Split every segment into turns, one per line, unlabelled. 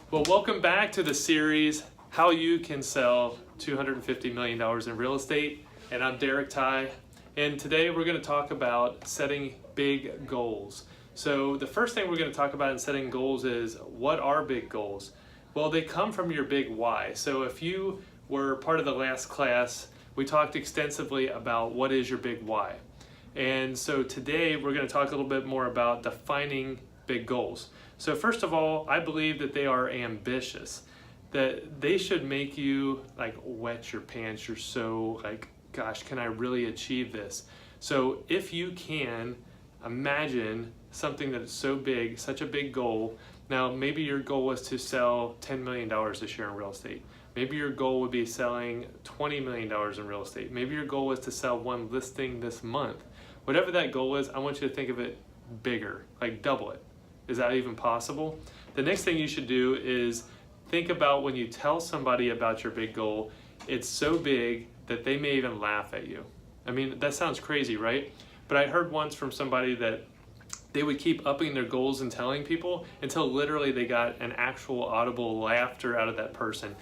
Well, welcome back to the series, How You Can Sell $250 Million in Real Estate. And I'm Derek Tye. And today we're going to talk about setting big goals. So the first thing we're going to talk about in setting goals is, what are big goals? Well, they come from your big why. So if you were part of the last class, we talked extensively about what is your big why. And so today we're going to talk a little bit more about defining big goals. So first of all, I believe that they are ambitious, that they should make you like wet your pants. You're so like, gosh, can I really achieve this? So if you can imagine something that is so big, such a big goal. Now, maybe your goal was to sell $10 million this year in real estate. Maybe your goal would be selling $20 million in real estate. Maybe your goal was to sell one listing this month. Whatever that goal is, I want you to think of it bigger, like double it. Is that even possible? The next thing you should do is think about when you tell somebody about your big goal, it's so big that they may even laugh at you. I mean, that sounds crazy, right? But I heard once from somebody that they would keep upping their goals and telling people until literally they got an actual audible laughter out of that person.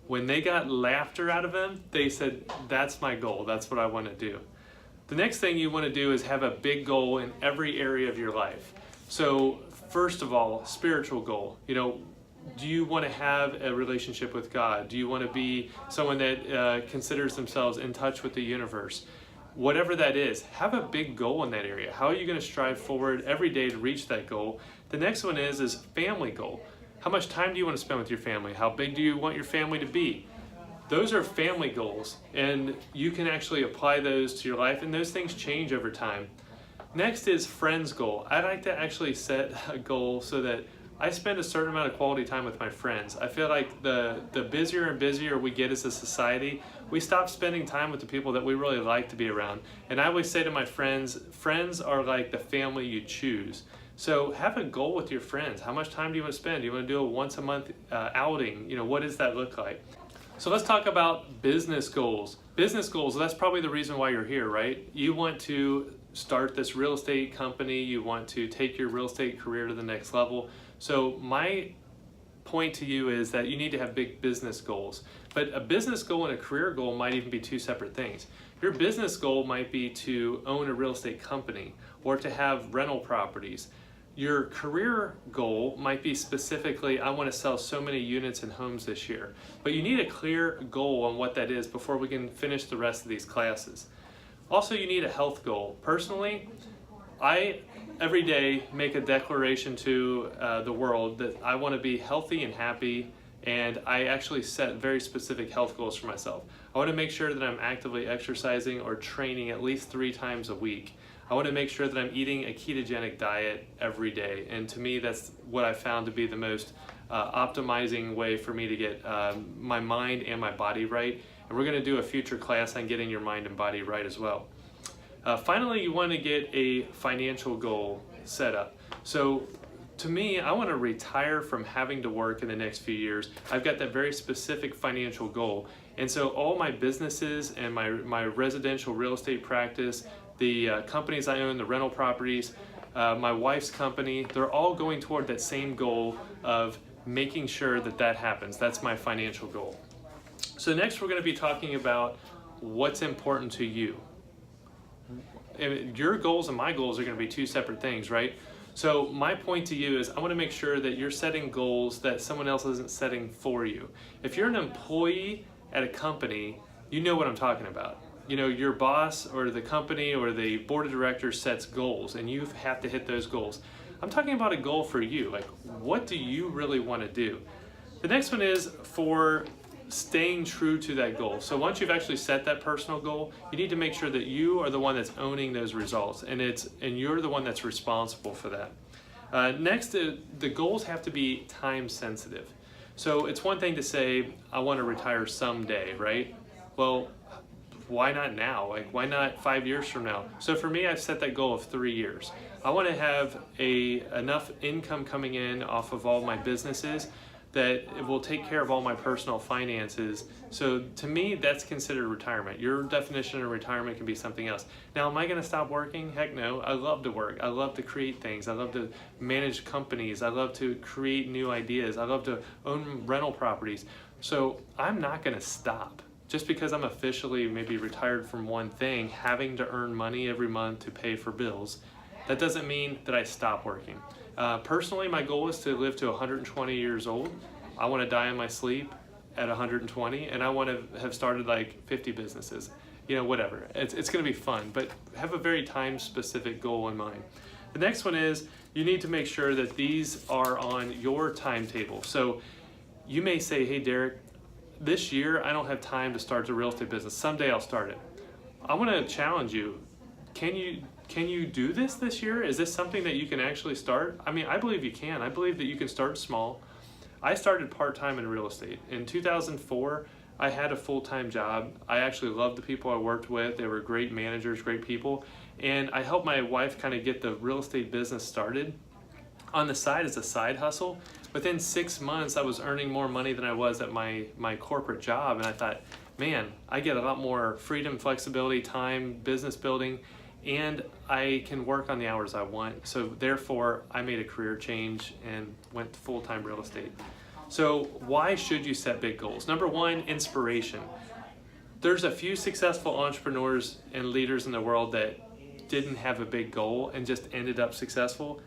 When they got laughter out of them, they said, that's my goal, that's what I want to do. The next thing you want to do is have a big goal in every area of your life. So first of all, spiritual goal. Do you want to have a relationship with God? Do you want to be someone that considers themselves in touch with the universe? Whatever that is, have a big goal in that area. How are you going to strive forward every day to reach that goal? The next one is family goal. How much time do you want to spend with your family? How big do you want your family to be? Those are family goals, and you can actually apply those to your life, and those things change over time. Next is friends goal. I like to actually set a goal so that I spend a certain amount of quality time with my friends. I feel like the busier and busier we get as a society, we stop spending time with the people that we really like to be around. And I always say to my friends, friends are like the family you choose. So have a goal with your friends. How much time do you want to spend? Do you want to do a once a month outing? What does that look like? So let's talk about business goals. Business goals, that's probably the reason why you're here, right? You want to start this real estate company. You want to take your real estate career to the next level. So my point to you is that you need to have big business goals. But a business goal and a career goal might even be two separate things. Your business goal might be to own a real estate company or to have rental properties. Your career goal might be specifically, I want to sell so many units and homes this year. But you need a clear goal on what that is before we can finish the rest of these classes. Also, you need a health goal. Personally, I every day make a declaration to the world that I want to be healthy and happy, and I actually set very specific health goals for myself. I want to make sure that I'm actively exercising or training at least 3 times a week. I want to make sure that I'm eating a ketogenic diet every day, and to me that's what I found to be the most optimizing way for me to get my mind and my body right. And we're going to do a future class on getting your mind and body right as well. Finally, you want to get a financial goal set up. So to me, I want to retire from having to work in the next few years. I've got that very specific financial goal. And so all my businesses and my residential real estate practice, the companies I own, the rental properties, my wife's company, they're all going toward that same goal of making sure that that happens. That's my financial goal. So next we're going to be talking about what's important to you. Your goals and my goals are going to be two separate things, right? So my point to you is I want to make sure that you're setting goals that someone else isn't setting for you. If you're an employee at a company, you know what I'm talking about. Your boss or the company or the board of directors sets goals and you have to hit those goals. I'm talking about a goal for you. Like, what do you really want to do? The next one is for staying true to that goal. So once you've actually set that personal goal, you need to make sure that you are the one that's owning those results, and you're the one that's responsible for that. Next, the goals have to be time sensitive. So it's one thing to say, I want to retire someday, right? Well, why not now? Like, why not 5 years from now? So for me, I've set that goal of 3 years. I want to have enough income coming in off of all my businesses that it will take care of all my personal finances. So to me, that's considered retirement. Your definition of retirement can be something else. Now, am I going to stop working? Heck no. I love to work. I love to create things. I love to manage companies. I love to create new ideas. I love to own rental properties. So I'm not going to stop. Just because I'm officially maybe retired from one thing, having to earn money every month to pay for bills, that doesn't mean that I stop working. Personally, my goal is to live to 120 years old. I want to die in my sleep at 120, and I want to have started like 50 businesses. You know, whatever. It's going to be fun, but have a very time-specific goal in mind. The next one is you need to make sure that these are on your timetable. So you may say, hey, Derek, this year I don't have time to start the real estate business. Someday I'll start it. I want to challenge you. Can you do this year? Is this something that you can actually start? I mean, I believe you can. I believe that you can start small. I started part-time in real estate. In 2004, I had a full-time job. I actually loved the people I worked with. They were great managers, great people. And I helped my wife kind of get the real estate business started on the side as a side hustle. Within 6 months, I was earning more money than I was at my corporate job. And I thought, man, I get a lot more freedom, flexibility, time, business building, and I can work on the hours I want. So therefore, I made a career change and went to full-time real estate. So why should you set big goals? Number one, inspiration. There's a few successful entrepreneurs and leaders in the world that didn't have a big goal and just ended up successful.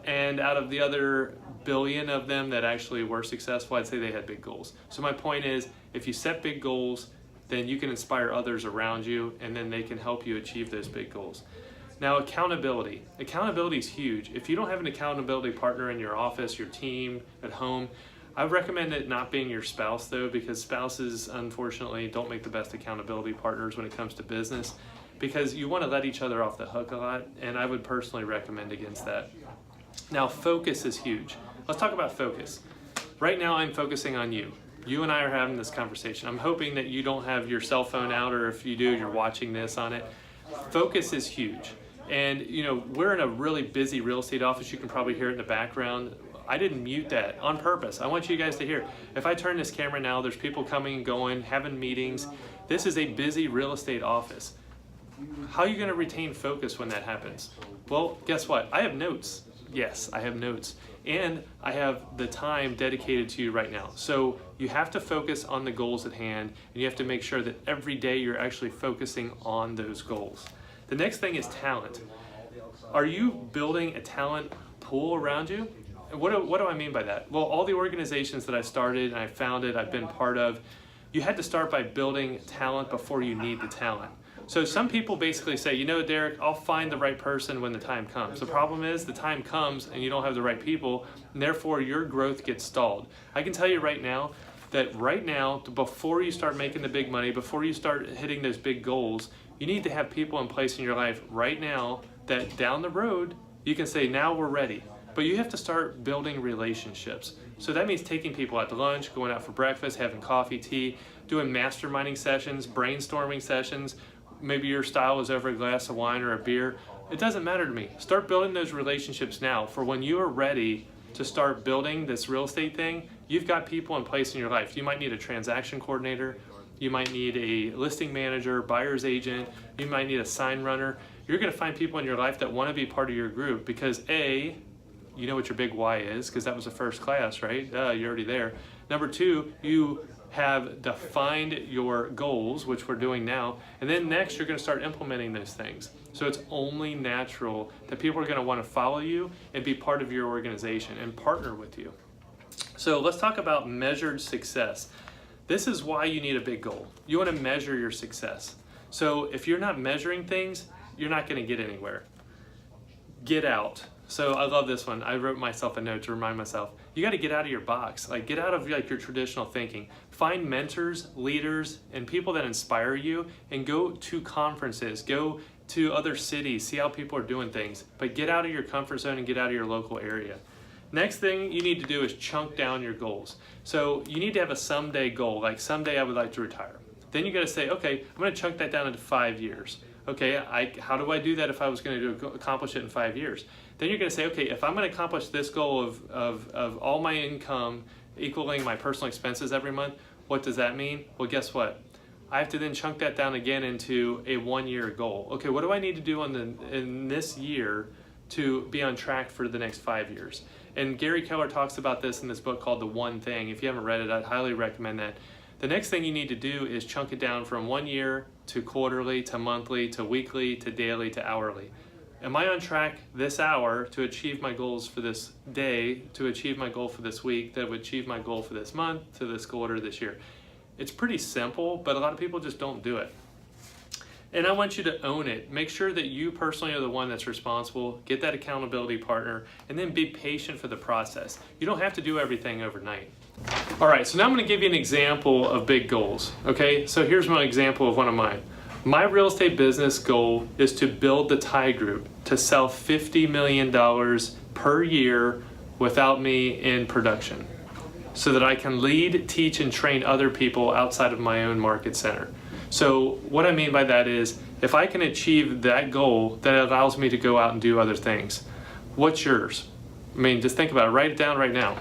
And out of the other billion of them that actually were successful, I'd say they had big goals. So my point is, if you set big goals, then you can inspire others around you, and then they can help you achieve those big goals. Now, accountability. Accountability is huge. If you don't have an accountability partner in your office, your team, at home, I would recommend it not being your spouse, though, because spouses, unfortunately, don't make the best accountability partners when it comes to business, because you want to let each other off the hook a lot, and I would personally recommend against that. Now, focus is huge. Let's talk about focus. Right now, I'm focusing on you. You and I are having this conversation. I'm hoping that you don't have your cell phone out, or if you do, you're watching this on it. Focus is huge. And you know, we're in a really busy real estate office. You can probably hear it in the background. I didn't mute that on purpose. I want you guys to hear. If I turn this camera now, there's people coming and going, having meetings. This is a busy real estate office. How are you going to retain focus when that happens? Well, guess what? I have notes. Yes, I have notes. And I have the time dedicated to you right now. So you have to focus on the goals at hand, and you have to make sure that every day you're actually focusing on those goals. The next thing is talent. Are you building a talent pool around you? What do I mean by that? Well, all the organizations that I started and I founded, I've been part of, you had to start by building talent before you need the talent. So some people basically say, you know, Derek, I'll find the right person when the time comes. The problem is the time comes and you don't have the right people, and therefore your growth gets stalled. I can tell you right now that before you start making the big money, before you start hitting those big goals, you need to have people in place in your life right now that down the road, you can say, now we're ready. But you have to start building relationships. So that means taking people out to lunch, going out for breakfast, having coffee, tea, doing masterminding sessions, brainstorming sessions. Maybe your style is over a glass of wine or a beer. It doesn't matter to me. Start building those relationships now, for when you are ready to start building this real estate thing, you've got people in place in your life. You might need a transaction coordinator. You might need a listing manager, buyer's agent. You might need a sign runner. You're going to find people in your life that want to be part of your group because A, you know what your big why is, because that was the first class, right? You're already there. Number two, you have defined your goals, which we're doing now, and then next you're going to start implementing those things. So it's only natural that people are going to want to follow you and be part of your organization and partner with you. So let's talk about measured success. This is why you need a big goal. You want to measure your success. So if you're not measuring things, you're not going to get anywhere. Get out. So I love this one. I wrote myself a note to remind myself. You got to get out of your box. Like, get out of your traditional thinking. Find mentors, leaders, and people that inspire you, and go to conferences. Go to other cities. See how people are doing things. But get out of your comfort zone and get out of your local area. Next thing you need to do is chunk down your goals. So you need to have a someday goal. Like, someday I would like to retire. Then you got to say, okay, I'm going to chunk that down into 5 years. Okay, how do I do that if I was going to accomplish it in 5 years? Then you're going to say, okay, if I'm going to accomplish this goal of all my income equaling my personal expenses every month. What does that mean? Well, guess what? I have to then chunk that down again into a 1-year goal. Okay, what do I need to do in this year to be on track for the next 5 years? And Gary Keller talks about this in this book called The One Thing. If you haven't read it, I'd highly recommend that. The next thing you need to do is chunk it down from 1 year to quarterly to monthly to weekly to daily to hourly. Am I on track this hour to achieve my goals for this day, to achieve my goal for this week, to achieve my goal for this month, to this quarter, this year? It's pretty simple, but a lot of people just don't do it. And I want you to own it. Make sure that you personally are the one that's responsible. Get that accountability partner, and then be patient for the process. You don't have to do everything overnight. All right, so now I'm gonna give you an example of big goals, okay? So here's my example of one of mine. My real estate business goal is to build the Tye Group to sell $50 million per year without me in production, so that I can lead, teach, and train other people outside of my own market center. So what I mean by that is, if I can achieve that goal, that allows me to go out and do other things. What's yours? I mean, just think about it. Write it down right now.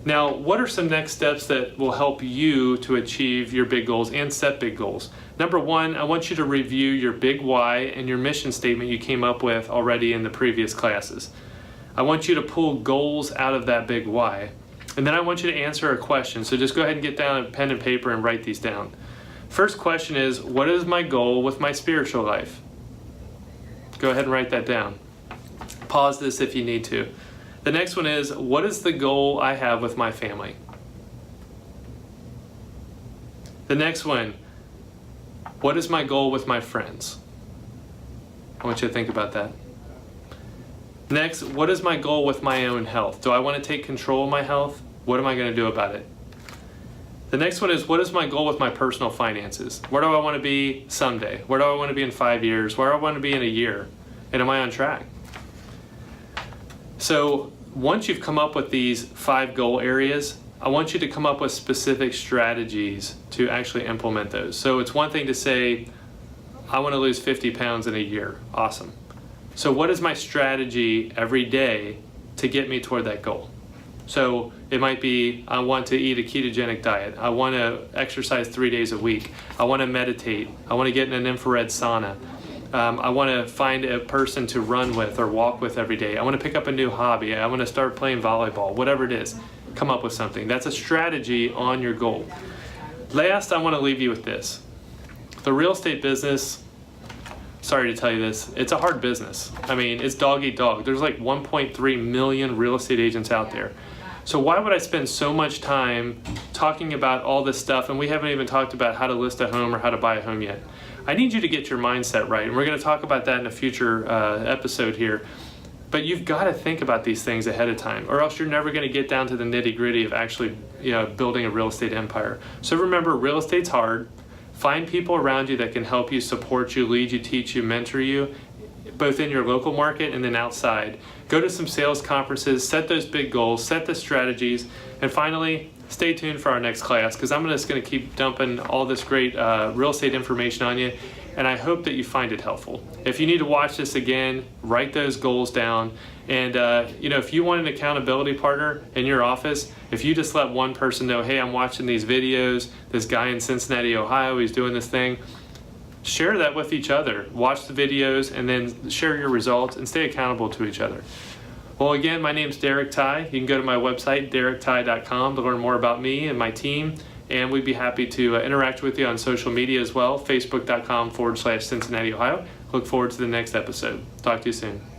Now, what are some next steps that will help you to achieve your big goals and set big goals? Number one, I want you to review your big why and your mission statement you came up with already in the previous classes. I want you to pull goals out of that big why. And then I want you to answer a question. So just go ahead and get down a pen and paper and write these down. First question is, what is my goal with my spiritual life? Go ahead and write that down. Pause this if you need to. The next one is, what is the goal I have with my family? The next one, what is my goal with my friends? I want you to think about that. Next, what is my goal with my own health? Do I want to take control of my health? What am I going to do about it? The next one is, what is my goal with my personal finances? Where do I want to be someday? Where do I want to be in 5 years? Where do I want to be in a year? And am I on track? So once you've come up with these 5 goal areas, I want you to come up with specific strategies to actually implement those. So it's one thing to say, I want to lose 50 pounds in a year. Awesome. So what is my strategy every day to get me toward that goal? So it might be, I want to eat a ketogenic diet. I want to exercise 3 days a week. I want to meditate. I want to get in an infrared sauna. I want to find a person to run with or walk with every day. I want to pick up a new hobby. I want to start playing volleyball, whatever it is. Come up with something. That's a strategy on your goal. Last, I want to leave you with this. The real estate business, sorry to tell you this, it's a hard business. I mean, it's dog eat dog. There's like 1.3 million real estate agents out there. So why would I spend so much time talking about all this stuff, and we haven't even talked about how to list a home or how to buy a home yet? I need you to get your mindset right, and we're going to talk about that in a future episode here. But you've got to think about these things ahead of time, or else you're never going to get down to the nitty-gritty of actually, building a real estate empire. So remember, real estate's hard. Find people around you that can help you, support you, lead you, teach you, mentor you, both in your local market and then outside. Go to some sales conferences, set those big goals, set the strategies, and finally, stay tuned for our next class, because I'm just going to keep dumping all this great real estate information on you, and I hope that you find it helpful. If you need to watch this again, write those goals down, and if you want an accountability partner in your office, if you just let one person know, hey, I'm watching these videos, this guy in Cincinnati, Ohio, he's doing this thing, share that with each other. Watch the videos and then share your results and stay accountable to each other. Well, again, my name's Derek Tye. You can go to my website, derektye.com, to learn more about me and my team, and we'd be happy to interact with you on social media as well, facebook.com/Cincinnati, Ohio. Look forward to the next episode. Talk to you soon.